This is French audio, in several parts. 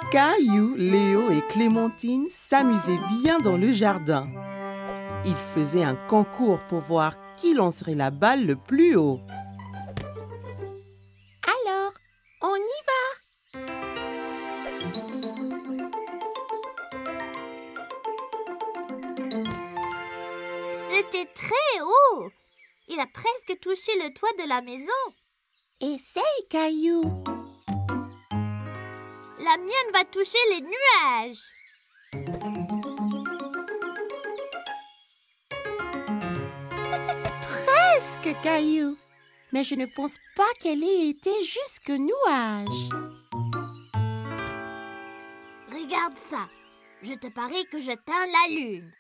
Caillou, Léo et Clémentine s'amusaient bien dans le jardin. Ils faisaient un concours pour voir qui lancerait la balle le plus haut. Alors, on y va. C'était très haut. Il a presque touché le toit de la maison. Essaye, Caillou. La mienne va toucher les nuages. Presque, Caillou. Mais je ne pense pas qu'elle ait été jusqu'aux nuages. Regarde ça. Je te parie que je teins la lune.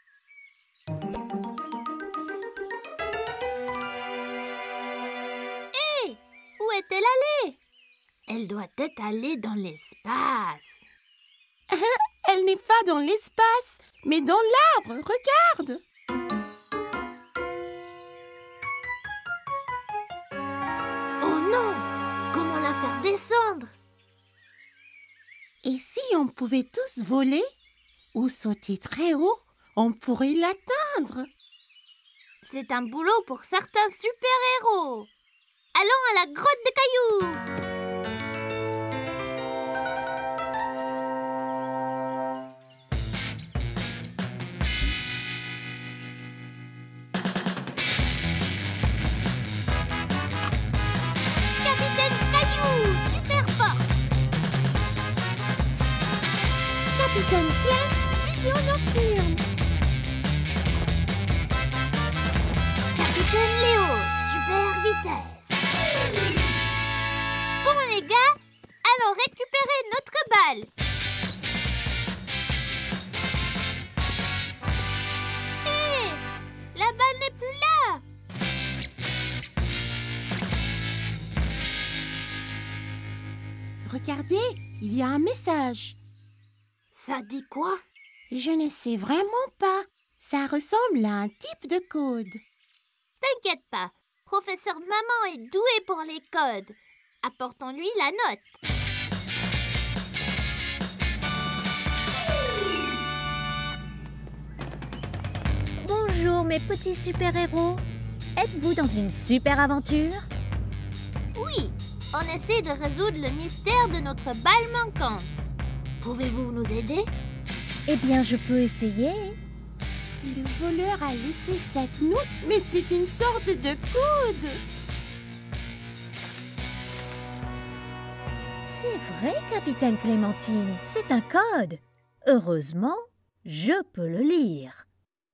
Hé! Où est-elle allée? Elle doit être allée dans l'espace. Elle n'est pas dans l'espace, mais dans l'arbre. Regarde. Oh non! Comment la faire descendre? Et si on pouvait tous voler ou sauter très haut, on pourrait l'atteindre. C'est un boulot pour certains super-héros. Allons à la grotte de cailloux. Capitaine Caillou, super force. Capitaine Clem, vision nocturne. Capitaine Léo, super vitesse. Bon les gars, allons récupérer notre balle. Hé, la balle n'est plus là. Regardez, il y a un message. Ça dit quoi? Je ne sais vraiment pas. Ça ressemble à un type de code. T'inquiète pas, professeur Maman est doué pour les codes. Apportons-lui la note. Bonjour mes petits super-héros. Êtes-vous dans une super aventure? Oui, on essaie de résoudre le mystère de notre balle manquante. Pouvez-vous nous aider? Eh bien, je peux essayer. Le voleur a laissé cette note, mais c'est une sorte de code. C'est vrai, capitaine Clémentine, c'est un code. Heureusement, je peux le lire.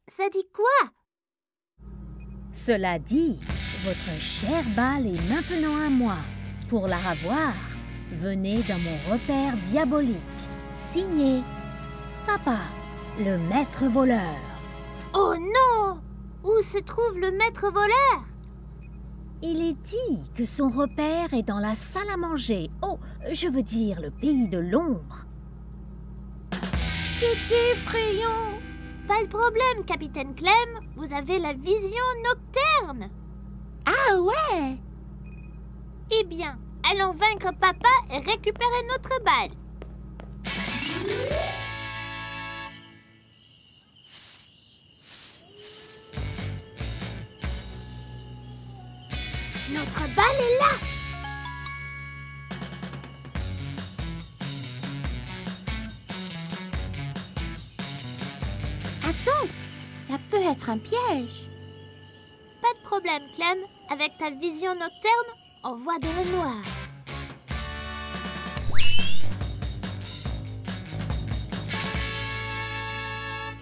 Ça dit quoi? Cela dit, votre chère balle est maintenant à moi. Pour la revoir, venez dans mon repère diabolique. Signé Papa, le maître voleur. Oh non! Où se trouve le maître voleur? Il est dit que son repère est dans la salle à manger. Oh, je veux dire le pays de l'ombre. C'est effrayant. Pas de problème, capitaine Clem. Vous avez la vision nocturne. Ah ouais? Eh bien, allons vaincre papa et récupérer notre balle. Notre balle est là. Attends, ça peut être un piège. Pas de problème, Clem. Avec ta vision nocturne, on voit dans le noir.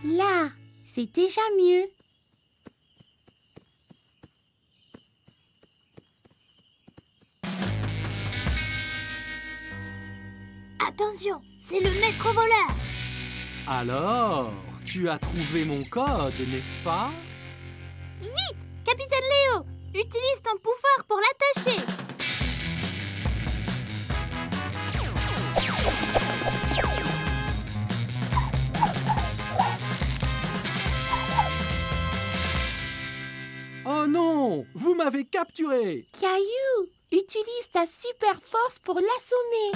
Là, c'est déjà mieux. Attention, c'est le maître voleur. Alors, tu as trouvé mon code, n'est-ce pas? Vite, capitaine Léo, utilise ton pouvoir pour l'attacher. Oh non! Vous m'avez capturé! Caillou, utilise ta super force pour l'assommer.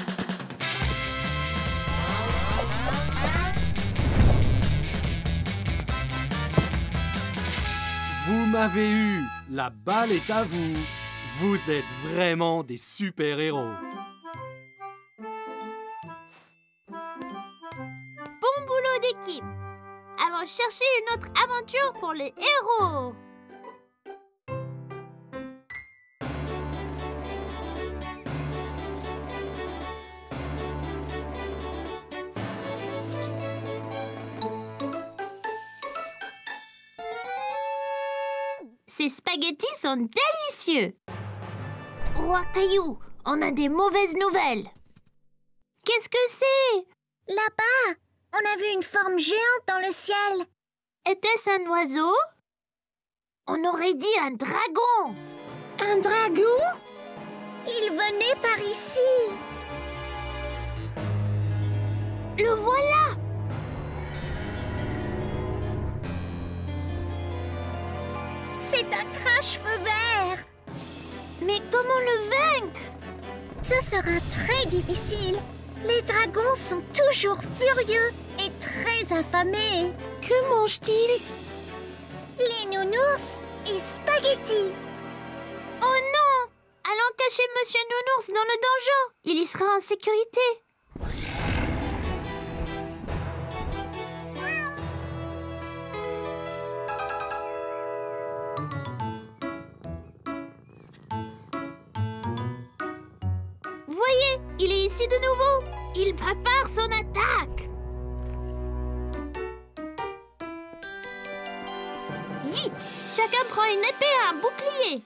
m'avez eu. La balle est à vous. Vous êtes vraiment des super-héros. Bon boulot d'équipe. Allons chercher une autre aventure pour les héros. Ces spaghettis sont délicieux. Roi Caillou, on a des mauvaises nouvelles. Qu'est-ce que c'est? Là-bas, on a vu une forme géante dans le ciel. Était-ce un oiseau? On aurait dit un dragon. Un dragon? Il venait par ici. Le voilà. C'est un crâne-cheveux vert. Mais comment le vaincre? Ce sera très difficile. Les dragons sont toujours furieux et très affamés. Que mange-t-il? Les nounours et spaghettis. Oh non! Allons cacher Monsieur Nounours dans le donjon. Il y sera en sécurité. Voyez, il est ici de nouveau. Il prépare son attaque. Vite, chacun prend une épée et un bouclier.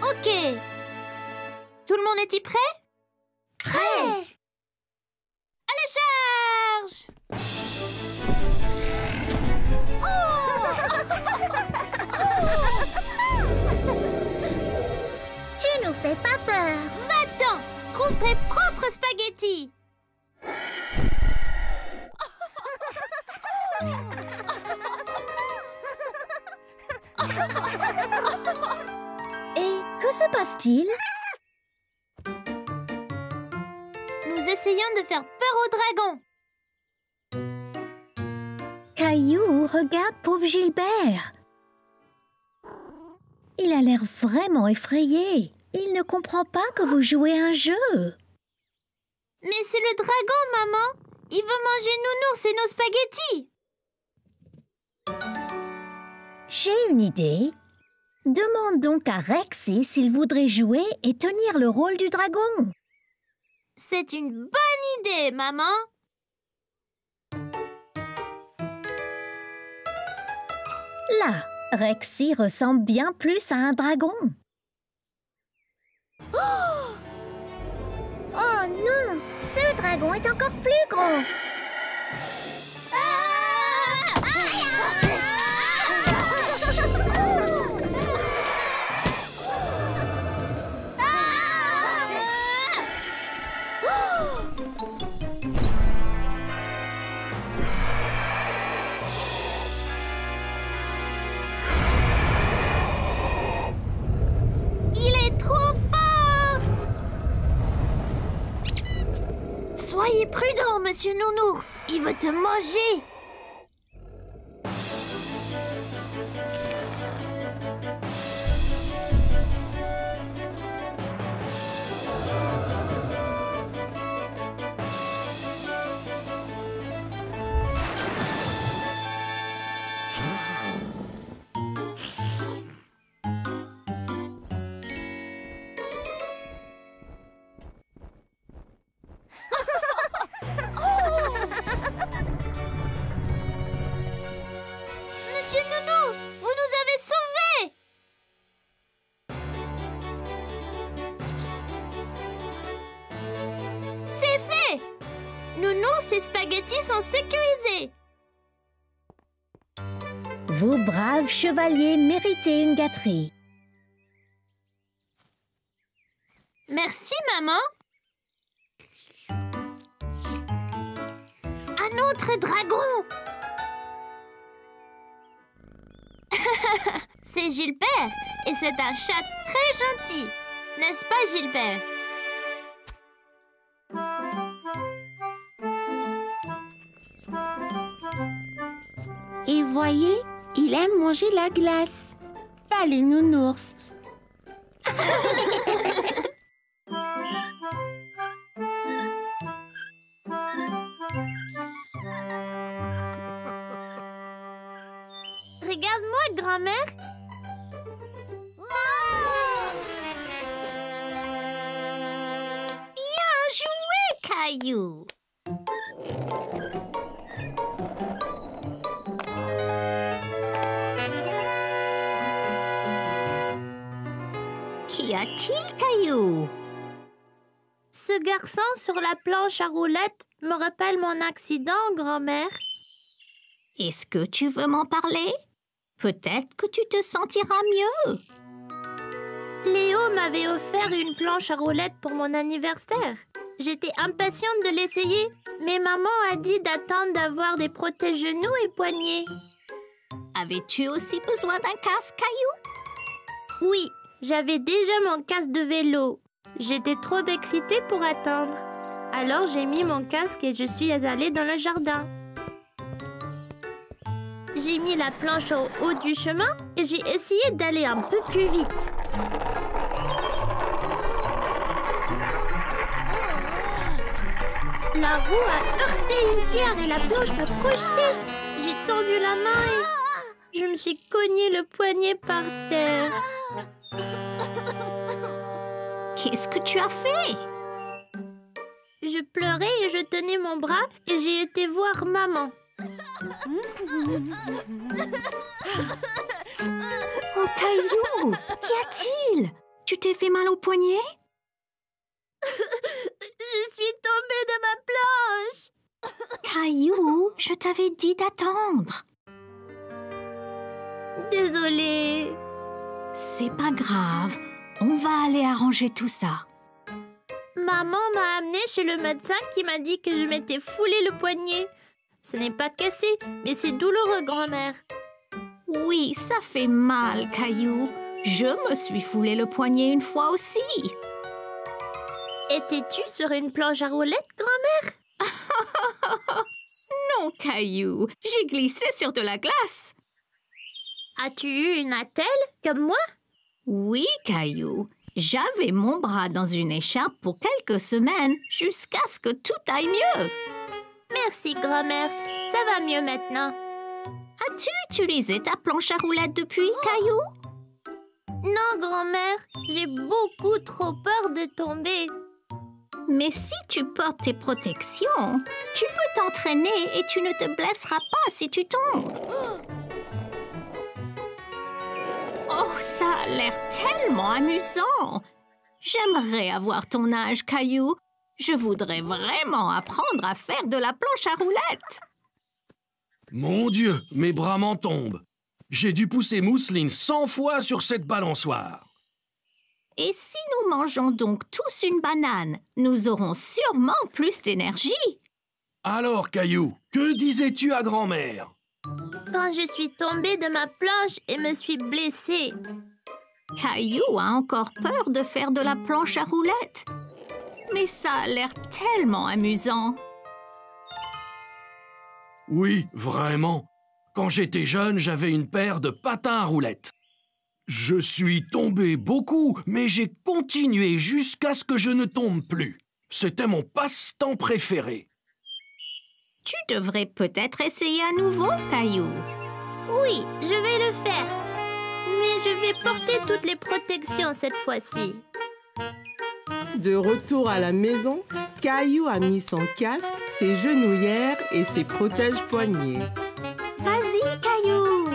Ok. Tout le monde est-y prêt? Prêt. Allez, charge! Tu nous fais pas peur. Va-t'en! Trouve tes propres spaghettis! Et que se passe-t-il? Nous essayons de faire peur aux dragons. Caillou, regarde pauvre Gilbert. Il a l'air vraiment effrayé. Il ne comprend pas que vous jouez un jeu. Mais c'est le dragon, maman! Il veut manger Nounours et nos spaghettis! J'ai une idée. Demande donc à Rexy s'il voudrait jouer et tenir le rôle du dragon. C'est une bonne idée, maman! Là, Rexy ressemble bien plus à un dragon. Oh non, ce dragon est encore plus gros. Il est trop fort! Soyez prudent, Monsieur Nounours. Il veut te manger. Monsieur Nounours, vous nous avez sauvés! C'est fait! Nounours et spaghettis sont sécurisés. Vous, braves chevaliers, méritez une gâterie. Merci, maman. Un autre dragon! C'est Gilbert et c'est un chat très gentil. N'est-ce pas, Gilbert? Vous voyez, il aime manger la glace. Pas les nounours. Regarde-moi, grand-mère. Caillou. Qu'y a-t-il, Caillou? Ce garçon sur la planche à roulettes me rappelle mon accident, grand-mère. Est-ce que tu veux m'en parler? Peut-être que tu te sentiras mieux. Léo m'avait offert une planche à roulettes pour mon anniversaire. J'étais impatiente de l'essayer, mais maman a dit d'attendre d'avoir des protège-genoux et poignets. Avais-tu aussi besoin d'un casque, Caillou? Oui, j'avais déjà mon casque de vélo. J'étais trop excitée pour attendre. Alors j'ai mis mon casque et je suis allée dans le jardin. J'ai mis la planche au haut du chemin et j'ai essayé d'aller un peu plus vite. La roue a heurté une pierre et la planche m'a projetée. J'ai tendu la main et je me suis cogné le poignet par terre. Qu'est-ce que tu as fait? Je pleurais et je tenais mon bras et j'ai été voir maman. Oh, Caillou, qu'y a-t-il? Tu t'es fait mal au poignet? Je suis tombée de ma planche. Caillou, je t'avais dit d'attendre. Désolée. C'est pas grave, on va aller arranger tout ça. Maman m'a amenée chez le médecin qui m'a dit que je m'étais foulé le poignet. Ce n'est pas cassé, mais c'est douloureux, grand-mère. Oui, ça fait mal, Caillou. Je me suis foulé le poignet une fois aussi. Étais-tu sur une planche à roulettes, grand-mère? Non, Caillou, j'ai glissé sur de la glace. As-tu eu une attelle, comme moi? Oui, Caillou. J'avais mon bras dans une écharpe pour quelques semaines, jusqu'à ce que tout aille mieux. Merci, grand-mère. Ça va mieux maintenant. As-tu utilisé ta planche à roulettes depuis, Caillou? Non, grand-mère. J'ai beaucoup trop peur de tomber. Mais si tu portes tes protections, tu peux t'entraîner et tu ne te blesseras pas si tu tombes. Oh, ça a l'air tellement amusant! J'aimerais avoir ton âge, Caillou. Je voudrais vraiment apprendre à faire de la planche à roulettes. Mon Dieu, mes bras m'en tombent. J'ai dû pousser Mousseline 100 fois sur cette balançoire. Et si nous mangeons donc tous une banane, nous aurons sûrement plus d'énergie. Alors, Caillou, que disais-tu à grand-mère? Quand je suis tombée de ma planche et me suis blessée. Caillou a encore peur de faire de la planche à roulettes. Mais ça a l'air tellement amusant. Oui, vraiment. Quand j'étais jeune, j'avais une paire de patins à roulettes. Je suis tombé beaucoup, mais j'ai continué jusqu'à ce que je ne tombe plus. C'était mon passe-temps préféré. Tu devrais peut-être essayer à nouveau, Caillou. Oui, je vais le faire. Mais je vais porter toutes les protections cette fois-ci. De retour à la maison, Caillou a mis son casque, ses genouillères et ses protège-poignets. Vas-y, Caillou.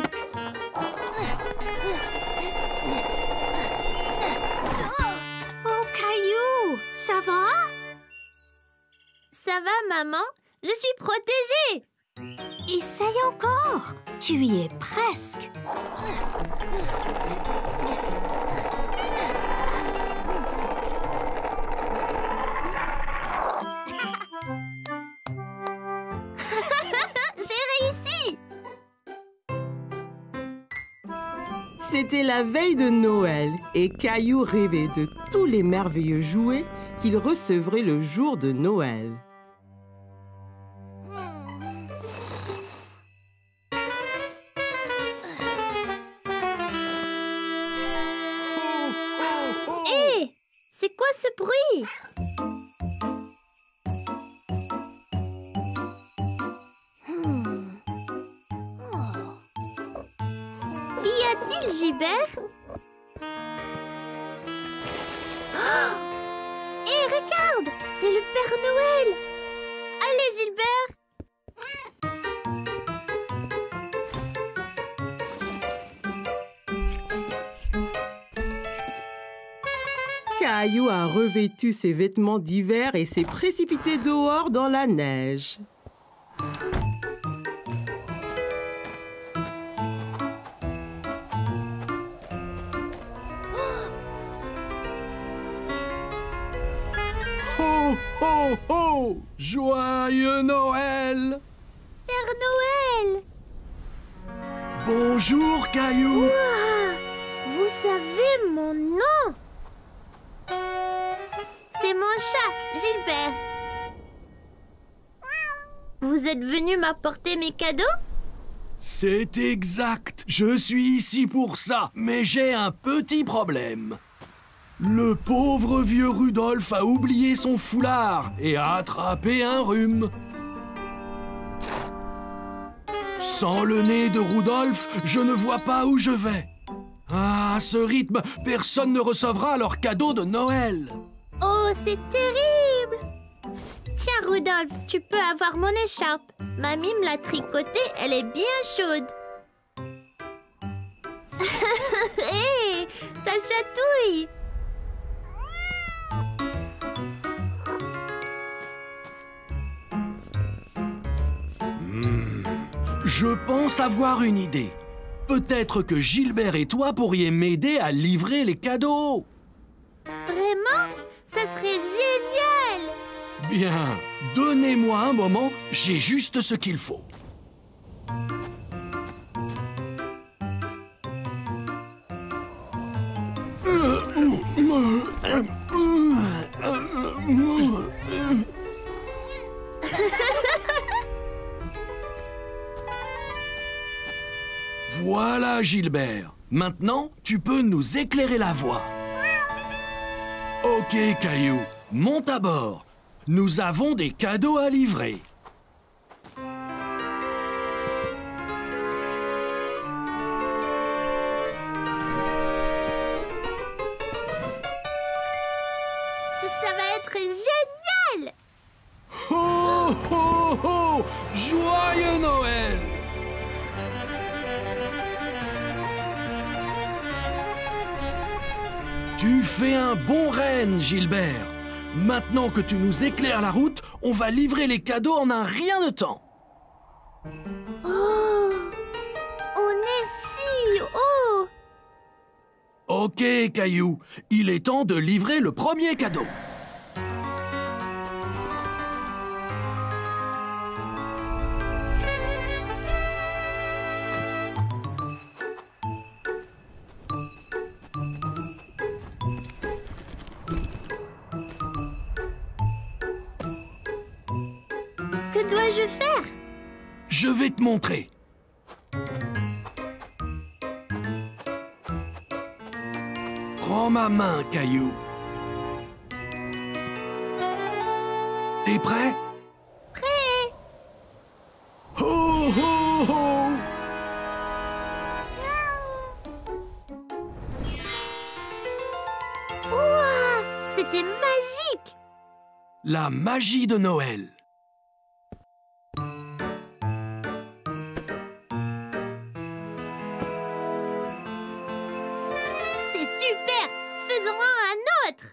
Oh, Caillou, ça va? Ça va, maman? Je suis protégée! Essaye encore. Tu y es presque. J'ai réussi! C'était la veille de Noël et Caillou rêvait de tous les merveilleux jouets qu'il recevrait le jour de Noël. C'est quoi ce bruit? Qu'y a-t-il, Gilbert? Hé, regarde! C'est le Père Noël! Allez, Gilbert! Caillou a revêtu ses vêtements d'hiver et s'est précipité dehors dans la neige. Ho, ho, ho! Joyeux Noël! Père Noël! Bonjour, Caillou! Ouah! Vous savez mon nom? C'est mon chat, Gilbert. Vous êtes venu m'apporter mes cadeaux? C'est exact. Je suis ici pour ça, mais j'ai un petit problème. Le pauvre vieux Rudolph a oublié son foulard et a attrapé un rhume. Sans le nez de Rudolph, je ne vois pas où je vais. Ah, à ce rythme, personne ne recevra leur cadeau de Noël. Oh, c'est terrible! Tiens, Rudolph, tu peux avoir mon écharpe. Mamie me l'a tricotée, elle est bien chaude. Hé, ça chatouille! Je pense avoir une idée. Peut-être que Gilbert et toi pourriez m'aider à livrer les cadeaux. Vraiment? Ça serait génial! Bien, donnez-moi un moment, j'ai juste ce qu'il faut. Voilà, Gilbert. Maintenant, tu peux nous éclairer la voie. Ok, Caillou, monte à bord. Nous avons des cadeaux à livrer. Ça va être génial! Ho, ho, ho! Joyeux Noël! Tu fais un bon renne, Gilbert. Maintenant que tu nous éclaires la route, on va livrer les cadeaux en un rien de temps. Oh! On est si haut! Ok, Caillou, il est temps de livrer le premier cadeau. Que dois-je faire? Je vais te montrer. Prends ma main, Caillou. T'es prêt? Prêt! Ho, ho, ho! Ouah! C'était magique! La magie de Noël. C'est super! Faisons-en un autre!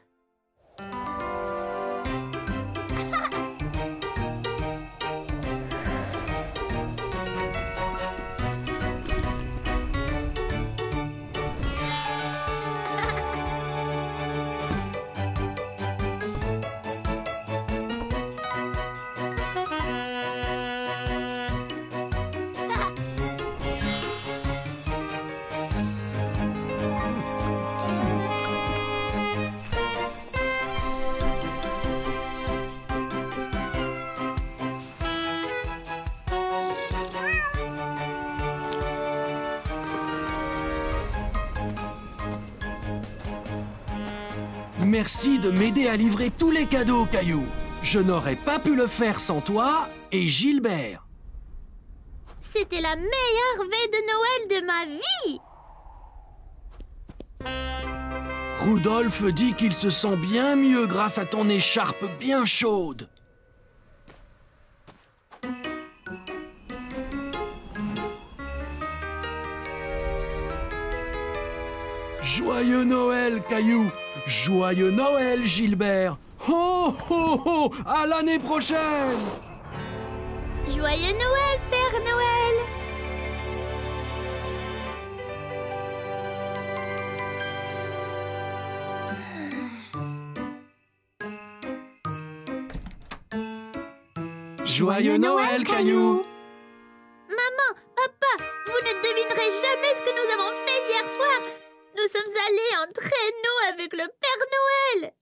Merci de m'aider à livrer tous les cadeaux, Caillou. Je n'aurais pas pu le faire sans toi et Gilbert. C'était la meilleure veille de Noël de ma vie. Rudolph dit qu'il se sent bien mieux grâce à ton écharpe bien chaude. Joyeux Noël, Caillou! Joyeux Noël, Gilbert! Ho, ho, ho! À l'année prochaine! Joyeux Noël, Père Noël. Joyeux Noël, Caillou! Maman, papa, vous ne devinerez jamais ce que nous avons fait hier soir. Nous sommes allés en traîneau avec le Père Noël.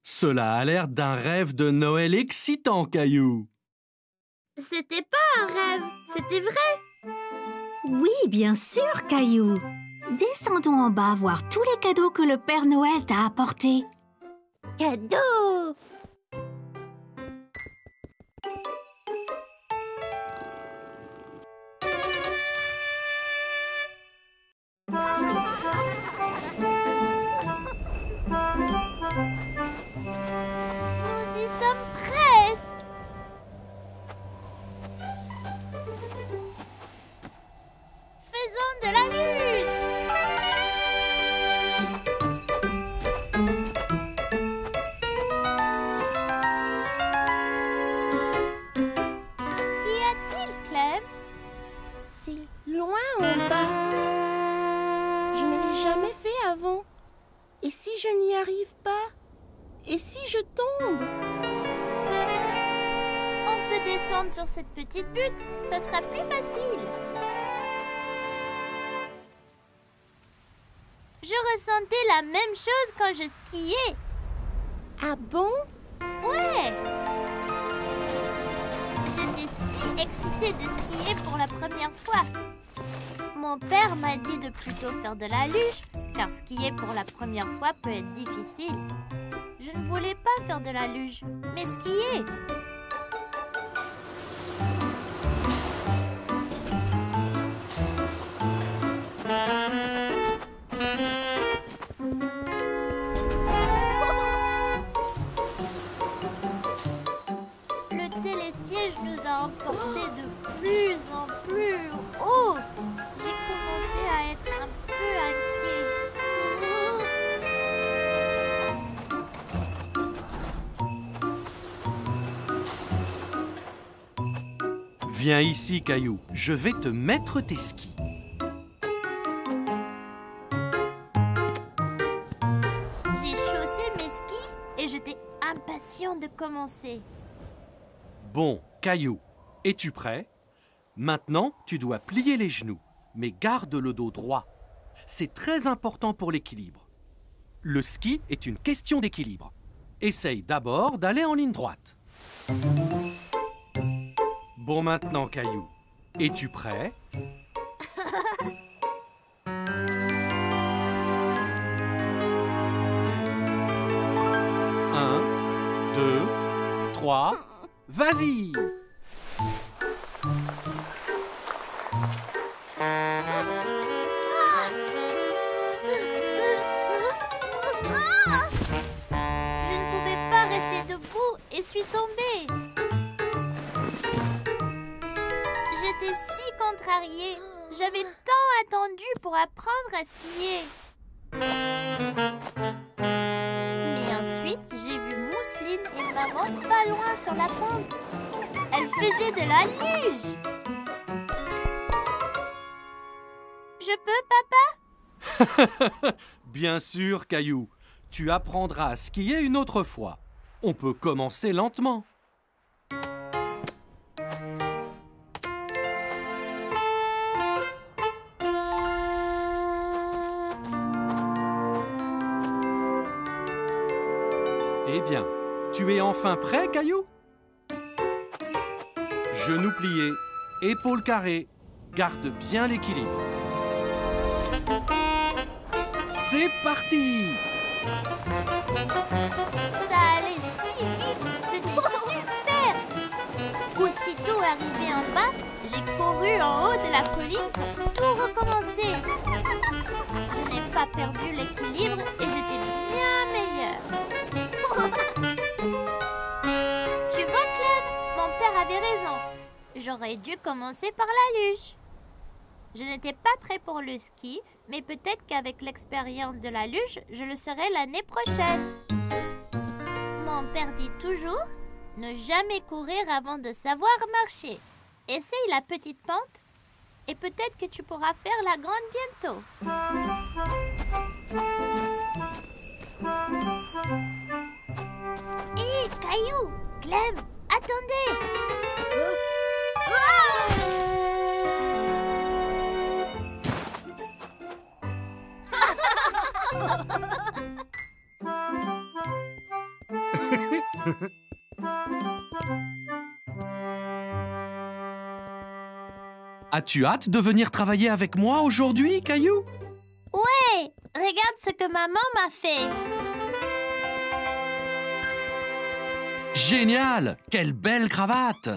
Cela a l'air d'un rêve de Noël excitant, Caillou. C'était pas un rêve, c'était vrai. Oui, bien sûr, Caillou. Descendons en bas voir tous les cadeaux que le Père Noël t'a apportés. Cadeau. Nous y sommes presque. Faisons de la luge. Qu'y a-t-il, Clem? C'est loin en bas. Je ne l'ai jamais fait avant. Et si je n'y arrive pas? Et si je tombe? On peut descendre sur cette petite butte, ça sera plus facile. Je ressentais la même chose quand je skiais. Ah bon? Ouais. J'étais si excitée de skier pour la première fois. Mon père m'a dit de plutôt faire de la luge, car skier pour la première fois peut être difficile. Je ne voulais pas faire de la luge, mais skier. Le télésiège nous a emportés de plus en plus haut. J'ai commencé à être un peu inquiet. Viens ici, Caillou. Je vais te mettre tes skis. J'ai chaussé mes skis et j'étais impatient de commencer. Bon, Caillou, es-tu prêt? Maintenant, tu dois plier les genoux, mais garde le dos droit. C'est très important pour l'équilibre. Le ski est une question d'équilibre. Essaye d'abord d'aller en ligne droite. Bon, maintenant, Caillou, es-tu prêt? Un, deux, trois, vas-y! Je ne pouvais pas rester debout et suis tombée. J'étais si contrariée. J'avais tant attendu pour apprendre à skier. Mais ensuite, j'ai vu Mousseline et maman pas loin sur la pente. Elles faisaient de la luge. Je peux, papa? Bien sûr, Caillou. Tu apprendras à skier une autre fois. On peut commencer lentement. Eh bien, tu es enfin prêt, Caillou? Genoux pliés, épaules carrées, garde bien l'équilibre. C'est parti! Ça allait si vite, c'était super! Aussitôt arrivé en bas, j'ai couru en haut de la colline pour tout recommencer. Je n'ai pas perdu l'équilibre et j'étais bien meilleure. Tu vois, Clem, mon père avait raison. J'aurais dû commencer par la luge. Je n'étais pas prêt pour le ski, mais peut-être qu'avec l'expérience de la luge, je le serai l'année prochaine. Mon père dit toujours, ne jamais courir avant de savoir marcher. Essaye la petite pente et peut-être que tu pourras faire la grande bientôt. Hé, Caillou, Clem, attendez! As-tu hâte de venir travailler avec moi aujourd'hui, Caillou? Ouais, regarde ce que maman m'a fait. Génial! Quelle belle cravate!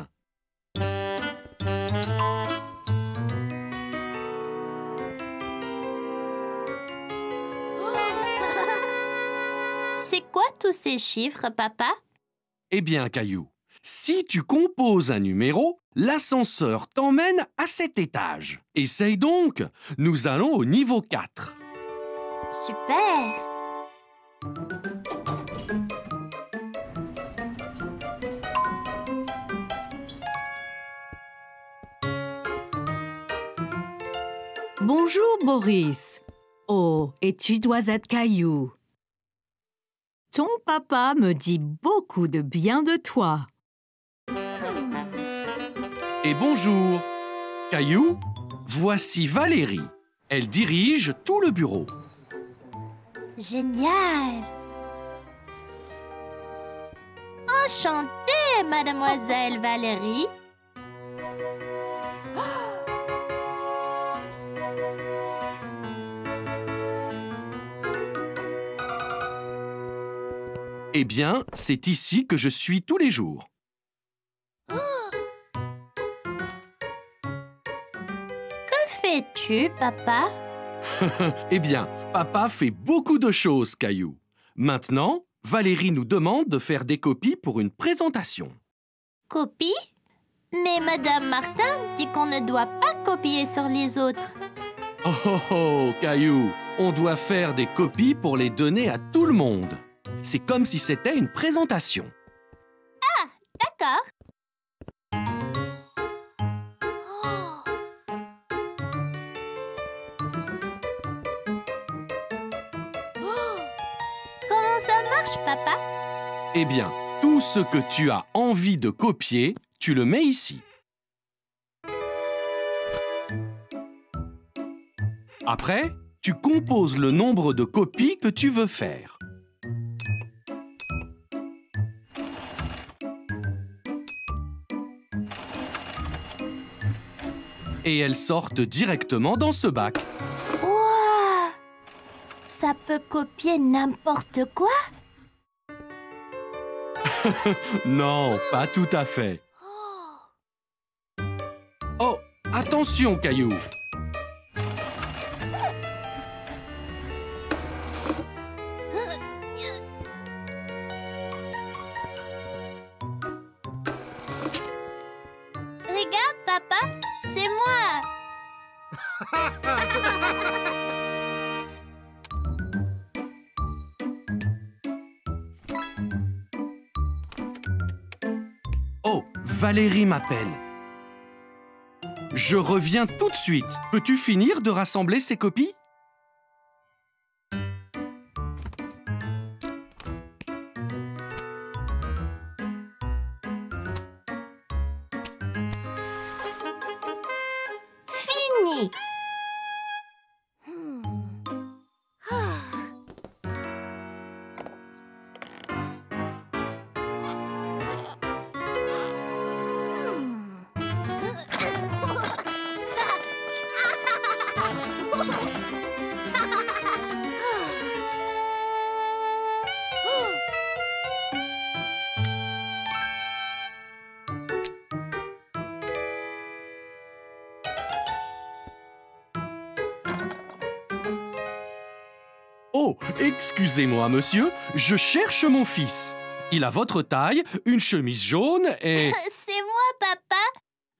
C'est quoi tous ces chiffres, papa? Eh bien, Caillou, si tu composes un numéro, l'ascenseur t'emmène à cet étage. Essaye donc! Nous allons au niveau 4. Super! Bonjour, Boris. Oh, et tu dois être Caillou. Ton papa me dit beaucoup de bien de toi. Et bonjour! Caillou, voici Valérie. Elle dirige tout le bureau. Génial! Enchantée, mademoiselle Valérie. Eh bien, c'est ici que je suis tous les jours. Que fais-tu, papa? Eh bien, papa fait beaucoup de choses, Caillou. Maintenant, Valérie nous demande de faire des copies pour une présentation. Copie? Mais madame Martin dit qu'on ne doit pas copier sur les autres. Oh, oh, oh, Caillou, on doit faire des copies pour les donner à tout le monde. C'est comme si c'était une présentation. D'accord. Comment ça marche, papa? Eh bien, tout ce que tu as envie de copier, tu le mets ici. Après, tu composes le nombre de copies que tu veux faire. Et elles sortent directement dans ce bac. Ouah! Ça peut copier n'importe quoi? Non, pas tout à fait. Oh, attention, Caillou! Regarde, papa, c'est moi. Oh, Valérie m'appelle. Je reviens tout de suite. Peux-tu finir de rassembler ces copies? Fini. Oh, excusez-moi, monsieur, je cherche mon fils. Il a votre taille, une chemise jaune et... C'est moi, papa.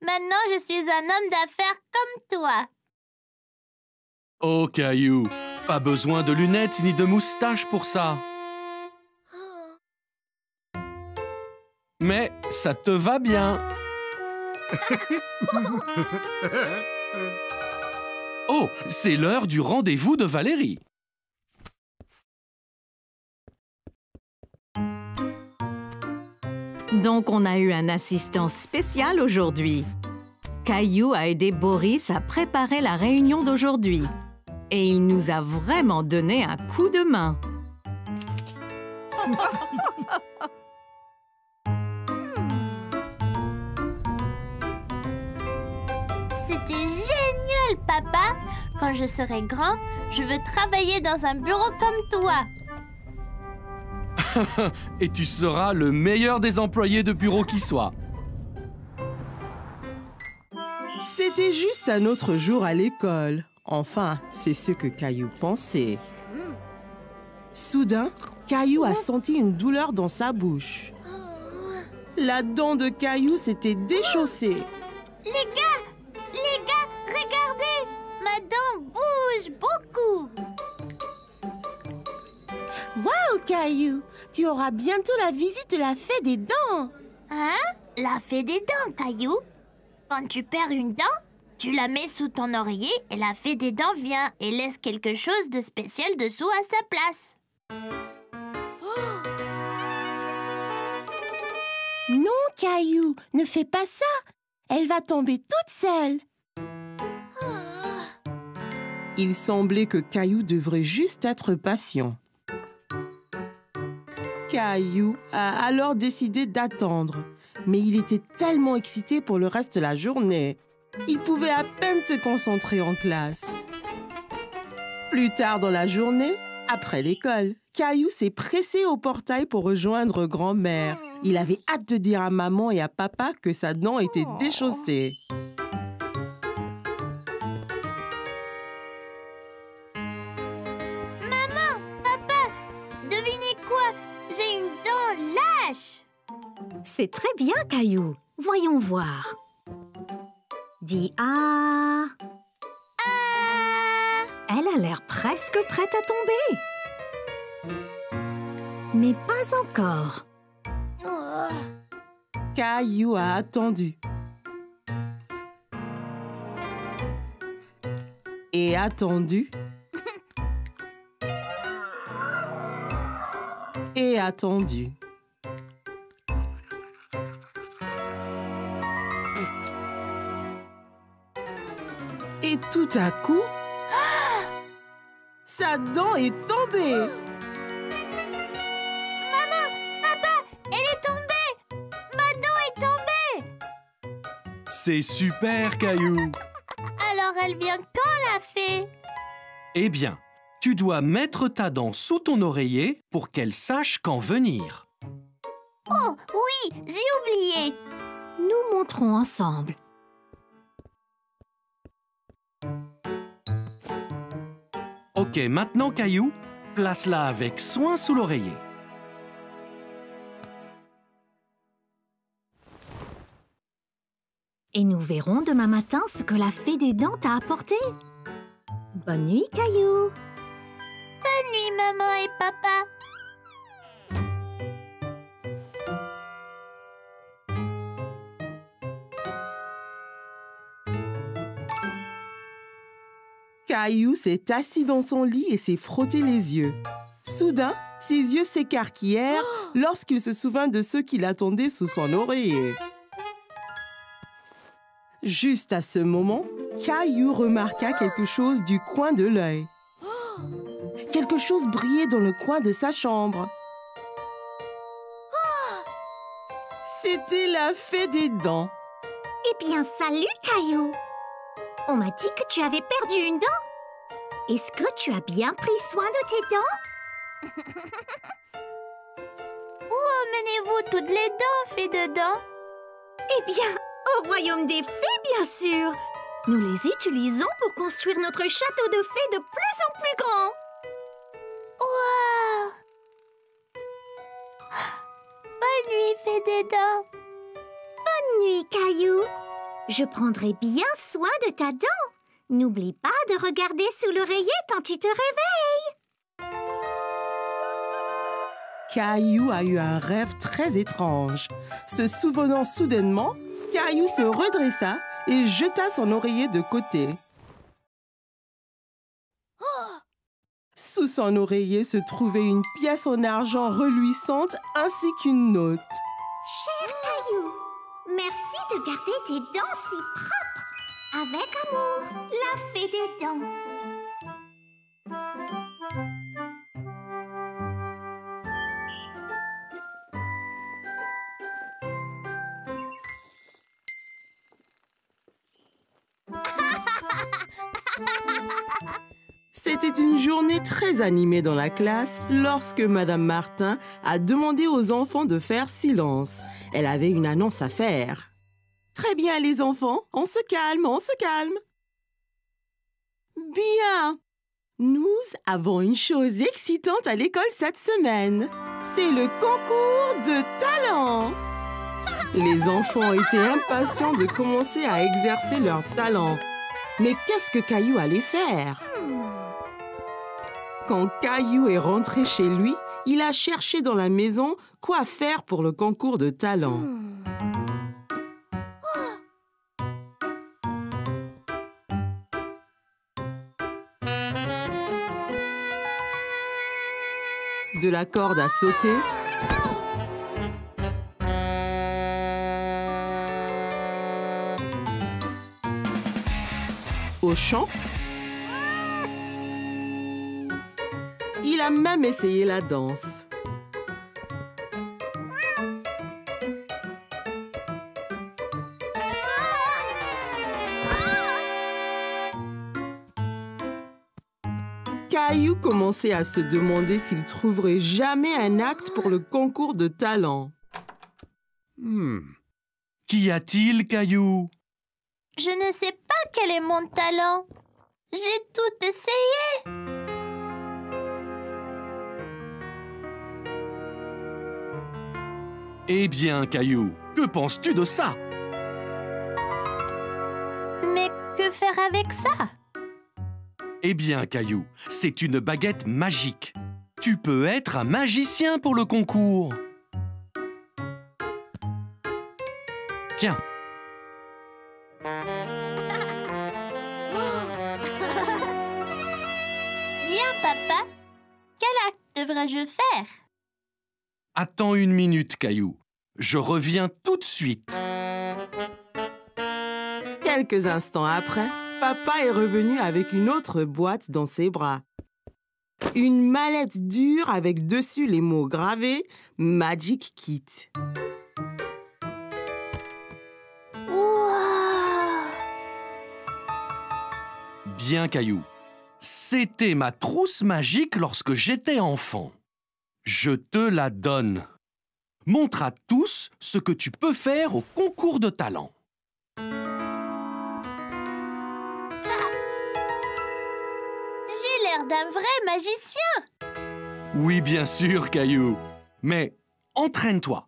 Maintenant, je suis un homme d'affaires comme toi. Oh, Caillou, pas besoin de lunettes ni de moustache pour ça. Mais ça te va bien. Oh, c'est l'heure du rendez-vous de Valérie. Donc, on a eu un assistant spécial aujourd'hui. Caillou a aidé Boris à préparer la réunion d'aujourd'hui. Et il nous a vraiment donné un coup de main. C'était génial, papa. Quand je serai grand, je veux travailler dans un bureau comme toi. Et tu seras le meilleur des employés de bureau qui soit. C'était juste un autre jour à l'école. Enfin, c'est ce que Caillou pensait. Soudain, Caillou a senti une douleur dans sa bouche. La dent de Caillou s'était déchaussée. Les gars, regardez. Ma dent bouge beaucoup. Waouh, Caillou! Tu auras bientôt la visite de la fée des dents. Hein? La fée des dents, Caillou. Quand tu perds une dent, tu la mets sous ton oreiller et la fée des dents vient et laisse quelque chose de spécial dessous à sa place. Non, Caillou, ne fais pas ça. Elle va tomber toute seule. Il semblait que Caillou devrait juste être patient. Caillou a alors décidé d'attendre, mais il était tellement excité pour le reste de la journée. Il pouvait à peine se concentrer en classe. Plus tard dans la journée, après l'école, Caillou s'est pressé au portail pour rejoindre grand-mère. Il avait hâte de dire à maman et à papa que sa dent était déchaussée. Maman, papa, devinez quoi? J'ai une dent lâche. C'est très bien, Caillou. Voyons voir. Dis ah. Ah! Elle a l'air presque prête à tomber. Mais pas encore. Oh. Caillou a attendu. Et attendu. Et attendu. Et tout à coup, sa dent est tombée. Maman, papa, elle est tombée. Ma dent est tombée. C'est super, Caillou. Alors elle vient quand, la fée? Eh bien, tu dois mettre ta dent sous ton oreiller pour qu'elle sache quand venir. Oh, oui, j'ai oublié. Nous montrons ensemble. Ok, maintenant, Caillou, place-la avec soin sous l'oreiller. Et nous verrons demain matin ce que la fée des dents t'a apporté. Bonne nuit, Caillou. Bonne nuit, maman et papa. Caillou s'est assis dans son lit et s'est frotté les yeux. Soudain, ses yeux s'écarquillèrent lorsqu'il se souvint de ceux qui l'attendaient sous son oreiller. Juste à ce moment, Caillou remarqua quelque chose du coin de l'œil. Quelque chose brillait dans le coin de sa chambre. C'était la fée des dents. Eh bien, salut, Caillou. On m'a dit que tu avais perdu une dent. Est-ce que tu as bien pris soin de tes dents? Où emmenez-vous toutes les dents, fée de dents? Eh bien, au royaume des fées, bien sûr. Nous les utilisons pour construire notre château de fées de plus en plus grand. fait des dents. Bonne nuit, Caillou. Je prendrai bien soin de ta dent. N'oublie pas de regarder sous l'oreiller quand tu te réveilles. Caillou a eu un rêve très étrange. Se souvenant soudainement, Caillou se redressa et jeta son oreiller de côté. Sous son oreiller se trouvait une pièce en argent reluisante ainsi qu'une note. Cher Caillou, merci de garder tes dents si propres. Avec amour, la fée des dents. C'était une journée très animée dans la classe lorsque Madame Martin a demandé aux enfants de faire silence. Elle avait une annonce à faire. Très bien les enfants, on se calme, on se calme. Bien. Nous avons une chose excitante à l'école cette semaine. C'est le concours de talent. Les enfants étaient impatients de commencer à exercer leur talent. Mais qu'est-ce que Caillou allait faire? Quand Caillou est rentré chez lui, il a cherché dans la maison quoi faire pour le concours de talent. De la corde à sauter, au chant. Il a même essayé la danse. Caillou commençait à se demander s'il trouverait jamais un acte pour le concours de talent. Qu'y a-t-il, Caillou? Je ne sais pas quel est mon talent. J'ai tout essayé. Eh bien, Caillou, que penses-tu de ça? Mais que faire avec ça? Eh bien, Caillou, c'est une baguette magique. Tu peux être un magicien pour le concours. Tiens. Bien, papa. Quel acte devrais-je faire? Attends une minute, Caillou. Je reviens tout de suite. Quelques instants après, papa est revenu avec une autre boîte dans ses bras. Une mallette dure avec dessus les mots gravés « Magic Kit ». Wow! Bien, Caillou. C'était ma trousse magique lorsque j'étais enfant. Je te la donne. Montre à tous ce que tu peux faire au concours de talent. J'ai l'air d'un vrai magicien. Oui, bien sûr, Caillou. Mais entraîne-toi.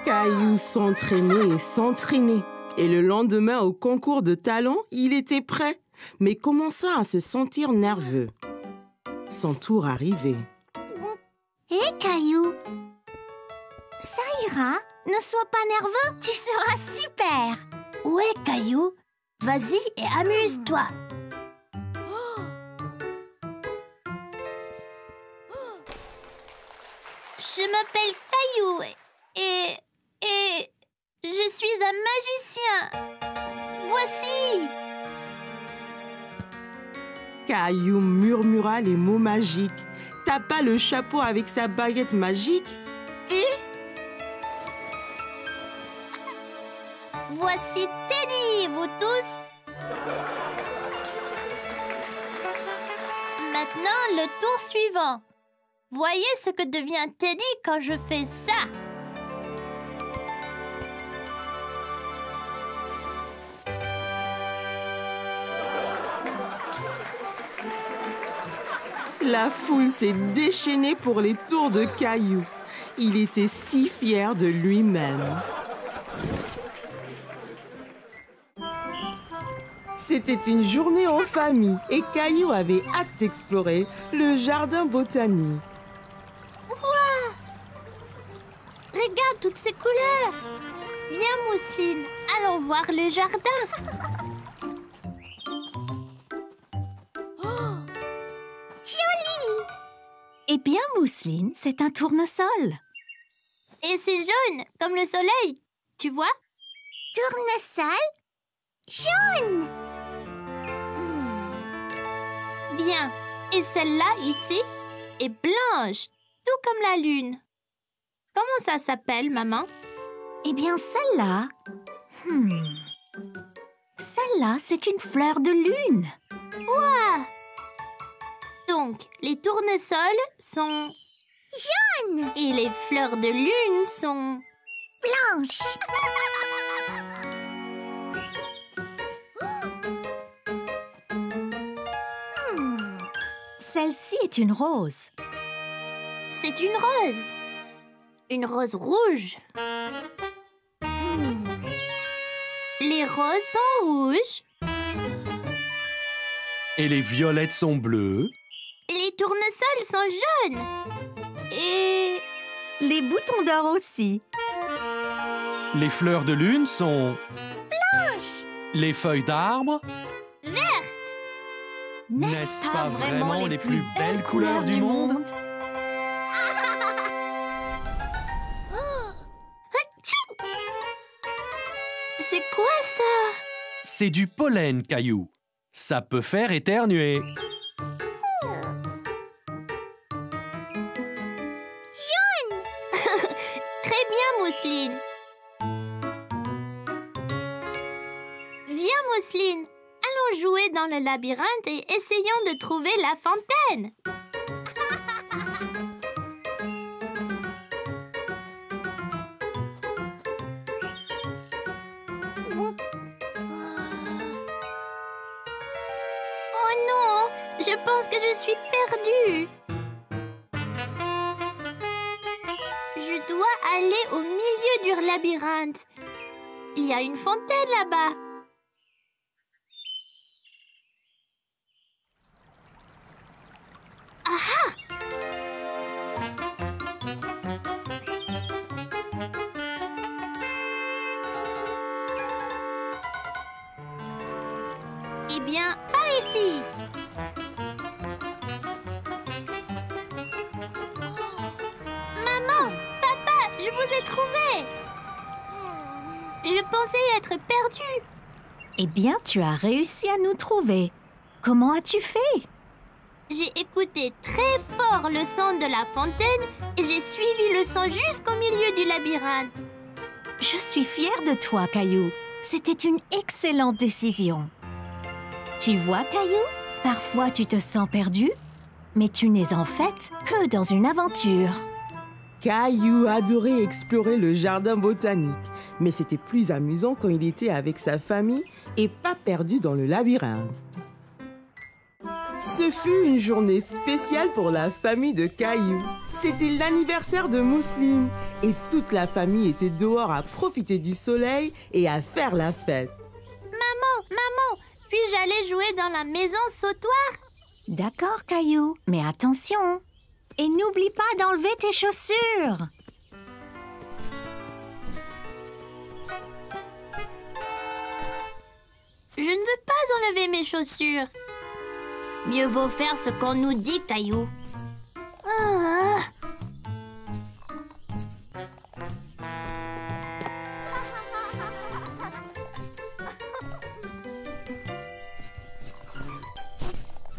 Caillou s'entraînait et s'entraînait. Et le lendemain, au concours de talent, il était prêt, mais commença à se sentir nerveux. Son tour arrivait. Hé, Caillou, ça ira. Ne sois pas nerveux, tu seras super. Ouais, Caillou. Vas-y et amuse-toi. Je m'appelle Caillou et je suis un magicien. Voici. Caillou murmura les mots magiques, tapa le chapeau avec sa baguette magique et... Voici Teddy, vous tous. Maintenant, le tour suivant. Voyez ce que devient Teddy quand je fais ça. La foule s'est déchaînée pour les tours de Caillou. Il était si fier de lui-même. C'était une journée en famille et Caillou avait hâte d'explorer le jardin botanique. Regarde toutes ces couleurs. Viens, Mousseline, allons voir le jardin. Eh bien, Mousseline, c'est un tournesol. Et c'est jaune, comme le soleil. Tu vois? Tournesol jaune. Bien. Et celle-là, ici, est blanche, tout comme la lune. Comment ça s'appelle, maman? Eh bien, celle-là... Celle-là, c'est une fleur de lune. Ouah! Donc, les tournesols sont... Jaune. Et les fleurs de lune sont... Blanche. Celle-ci est une rose. C'est une rose. Une rose rouge. Les roses sont rouges. Et les violettes sont bleues. Les tournesols sont jaunes. Et... Les boutons d'or aussi. Les fleurs de lune sont... Blanche. Les feuilles d'arbre... vertes. N'est-ce pas vraiment les plus belles couleurs du monde? C'est quoi ça? C'est du pollen, Caillou. Ça peut faire éternuer. Très bien, Mousseline. Viens, Mousseline. Allons jouer dans le labyrinthe et essayons de trouver la fontaine. Oh non, je pense que je suis perdue. Je dois aller au milieu du labyrinthe. Il y a une fontaine là-bas. Ah! Eh bien, par ici. Maman, papa, je vous ai trouvé. Je pensais être perdue. Eh bien, tu as réussi à nous trouver. Comment as-tu fait? J'ai écouté très fort le son de la fontaine et j'ai suivi le son jusqu'au milieu du labyrinthe. Je suis fière de toi, Caillou. C'était une excellente décision. Tu vois, Caillou, parfois tu te sens perdu, mais tu n'es en fait que dans une aventure. Caillou adorait explorer le jardin botanique, mais c'était plus amusant quand il était avec sa famille et pas perdu dans le labyrinthe. Ce fut une journée spéciale pour la famille de Caillou. C'était l'anniversaire de Mousseline et toute la famille était dehors à profiter du soleil et à faire la fête. Maman, puis-je aller jouer dans la maison sautoir? D'accord, Caillou, mais attention. Et n'oublie pas d'enlever tes chaussures. Je ne veux pas enlever mes chaussures. Mieux vaut faire ce qu'on nous dit, Caillou. Ah.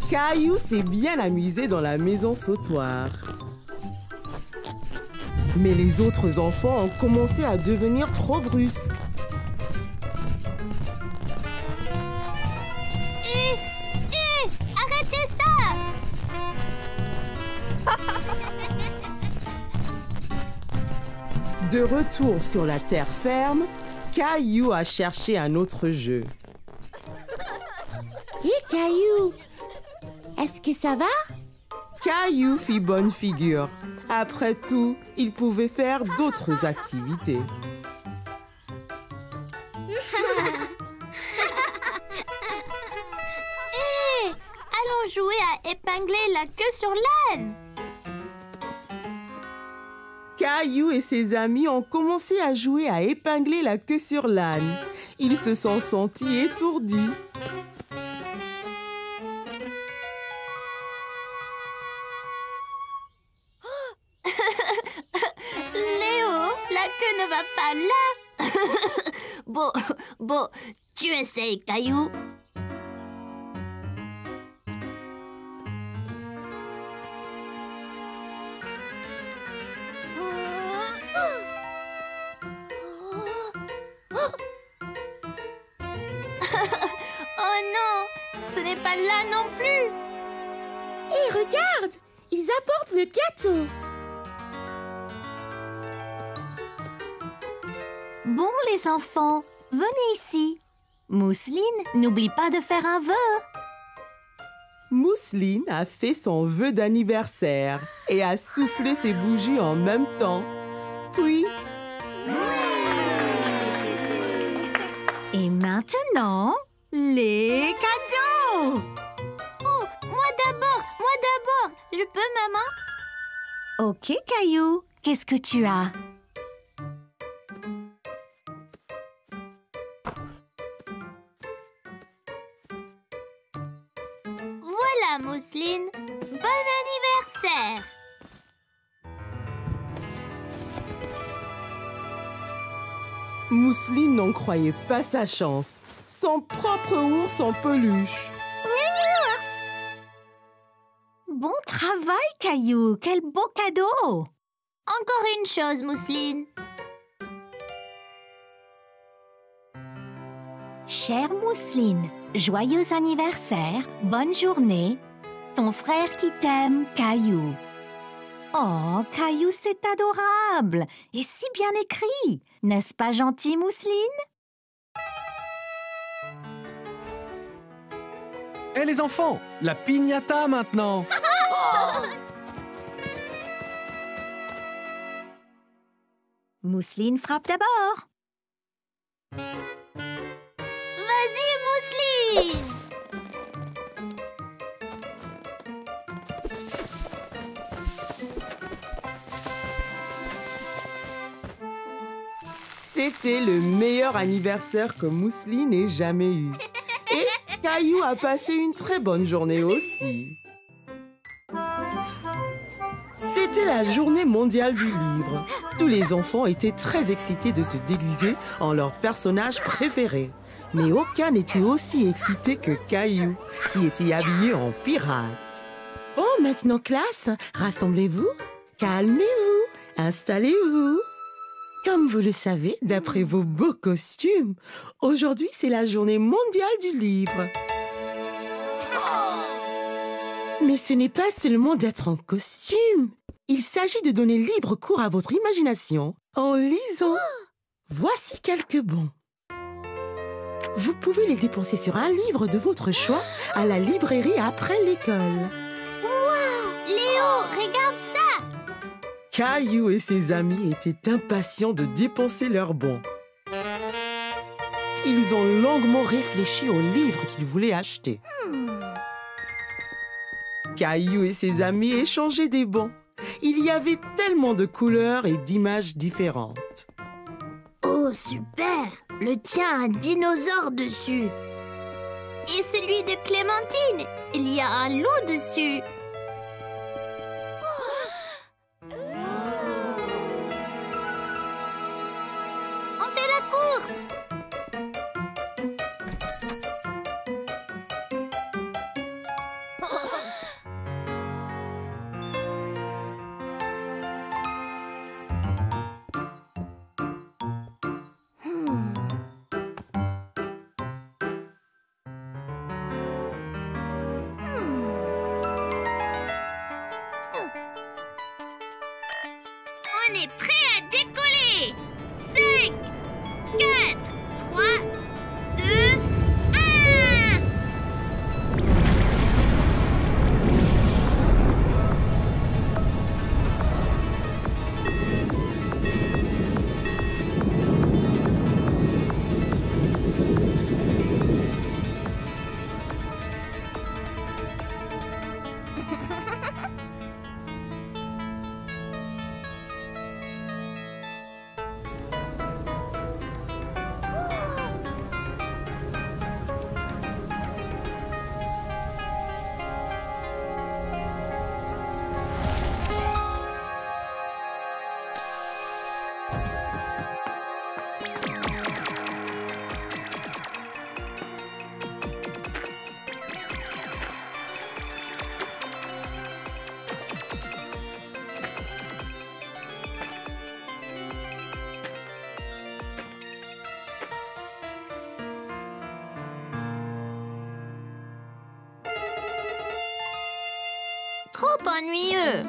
Caillou s'est bien amusé dans la maison sautoir. Mais les autres enfants ont commencé à devenir trop brusques. Arrêtez ça! De retour sur la terre ferme, Caillou a cherché un autre jeu. Hé, Caillou, est-ce que ça va? Caillou fit bonne figure. Après tout, il pouvait faire d'autres activités. Hé, allons jouer à épingler la queue sur l'âne. Caillou et ses amis ont commencé à jouer à épingler la queue sur l'âne. Ils se sont sentis étourdis. Léo, la queue ne va pas là. Bon, tu essayes, Caillou. Oh non, ce n'est pas là non plus. Hé, regarde, ils apportent le gâteau. Bon, les enfants, venez ici. Mousseline, n'oublie pas de faire un vœu. Mousseline a fait son vœu d'anniversaire et a soufflé ses bougies en même temps. Puis, Et maintenant, les cadeaux. Oh, moi d'abord. Je peux, maman? Ok, Caillou, qu'est-ce que tu as? Voilà, Mousseline. Bon anniversaire. Mousseline n'en croyait pas sa chance. Son propre ours en peluche. Bon travail, Caillou, quel beau cadeau. Encore une chose, Mousseline. Chère Mousseline, joyeux anniversaire, bonne journée. Ton frère qui t'aime, Caillou. Oh, Caillou, c'est adorable et si bien écrit. N'est-ce pas gentil, Mousseline? Hé les enfants, la piñata maintenant. Mousseline frappe d'abord. Vas-y, Mousseline. C'était le meilleur anniversaire que Mousseline ait jamais eu. Et Caillou a passé une très bonne journée aussi. C'était la journée mondiale du livre. Tous les enfants étaient très excités de se déguiser en leur personnage préféré. Mais aucun n'était aussi excité que Caillou, qui était habillé en pirate. Oh, maintenant classe, rassemblez-vous, calmez-vous, installez-vous. Comme vous le savez, d'après vos beaux costumes, aujourd'hui c'est la journée mondiale du livre. Mais ce n'est pas seulement d'être en costume. Il s'agit de donner libre cours à votre imagination en lisant. Voici quelques bons. Vous pouvez les dépenser sur un livre de votre choix à la librairie après l'école. Léo, regarde ça. Caillou et ses amis étaient impatients de dépenser leurs bons. Ils ont longuement réfléchi au livre qu'ils voulaient acheter. Caillou et ses amis échangeaient des bons. Il y avait tellement de couleurs et d'images différentes. Oh, super. Le tien a un dinosaure dessus. Et celui de Clémentine, il y a un loup dessus. On fait la course. On est prêt à décoller. trop ennuyeux.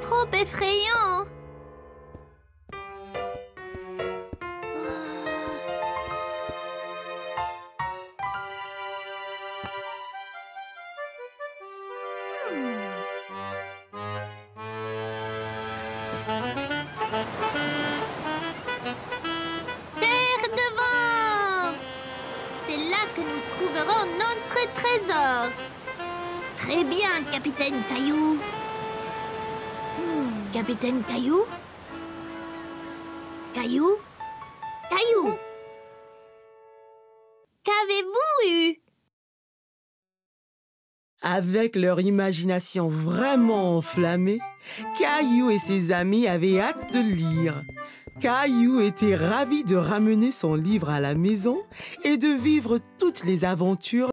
Trop effrayant. Terre devant! C'est là que nous trouverons notre trésor. Très bien, Capitaine Caillou. Capitaine Caillou? Caillou? Caillou? Qu'avez-vous eu? Avec leur imagination vraiment enflammée, Caillou et ses amis avaient hâte de lire. Caillou était ravi de ramener son livre à la maison et de vivre toutes les aventures